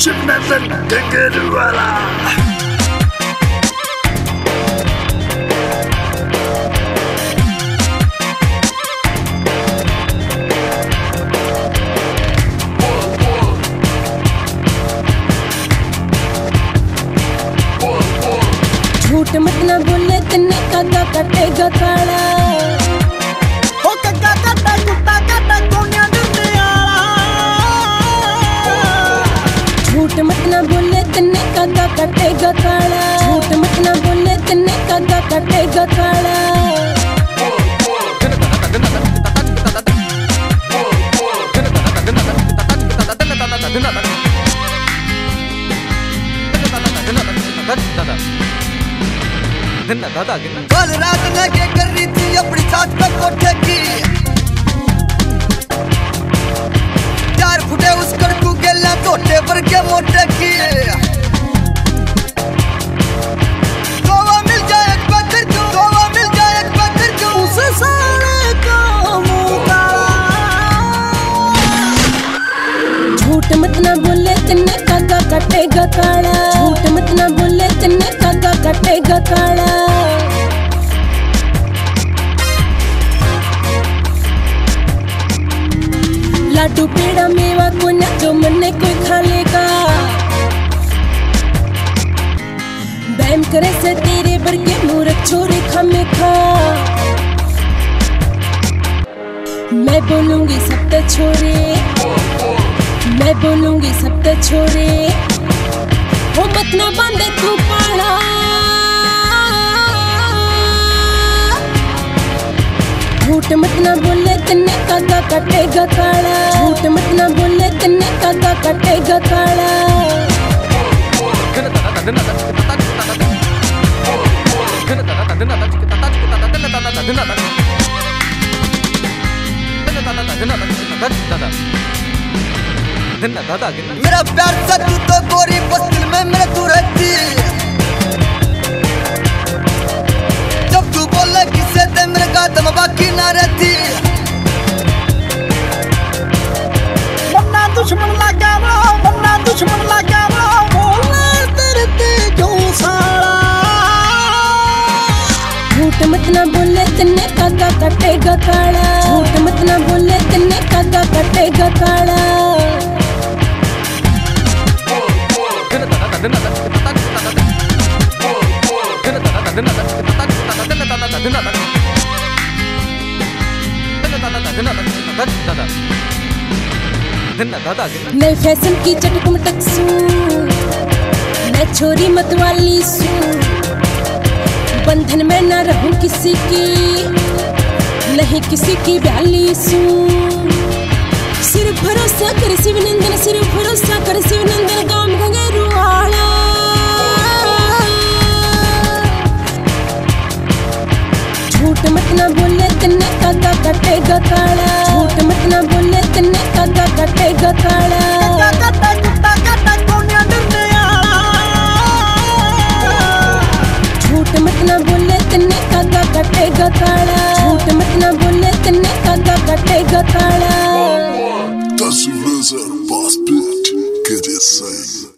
शिवनंदन घंघरू वाला झूठ मत ना बोले तन्ने काका कटेगा काला ओ काका काटा कुत्ता काटा कोन्या डरने आला। झूठ मत ना बोले तन्ने काका कटेगा काला। झूठ मत ना बोले तन्ने काका कटेगा काला। कल रात लगे कर रही थी अपनी छत पे कोठे की 4 फुटे उस कड़कू गेला तोटे पर के मोटे की गोवा मिल जाए एक बकर क्यों गोवा मिल जाए एक बकर क्यों उस साले का मुंह झूठ मत ना बोले तन्ने काका कटेगा काला। झूठ मत ना बोले तन्ने काका कटेगा काला। लाडू पेड़ा मेवा को न जो मन्ने कोई खा लेगा। बैम करे से तेरे बरके मूर्ख छोरे खामे खा। मैं बोलूंगी सब ते छोरे, मैं बोलूंगी सब ते छोरे। वो मत ना बांधे तू पाला। झूठ मत ना बोले तन्ने काका कटेगा काला। झूठ मत ना बोले तन्ने काका कटेगा काला। मेरा प्यार सच्चू तो गोरी बस्तिल में मेरे तू रहती। जब तू बोले किसे दे मेरे कदम बाकी ना रहती। मन्ना दुश्मन लगा मन्ना दुश्मन लगा बोला तेरे ते क्यों साला। झूठ मत ना बोले तन्ने काका कटेगा काला। झूठ मत ना बोले तन्ने काका कटेगा काला। मैं फैशन की चटक मटक सूं, मैं छोरी मत वाली सूं। बंधन में ना रहूं किसी की, नहीं किसी की ब्याली सूं। सिर्फ भरोसा कर शिवनंदन, सिर्फ भरोसा कर शिवनंदन काम घंघरू वाला। झूठ मत ना बोले तन्ने काका कटेगा काला। झूठ मत ना बोले तन्ने काका कटेगा काला। काका काटा कुत्ता काटा कोन्या डरने आला। झूठ मत ना बोले तन्ने काका कटेगा काला। झूठ मत ना बोले तन्ने काका कटेगा काला। Das Loser Boss Beat, get it sing.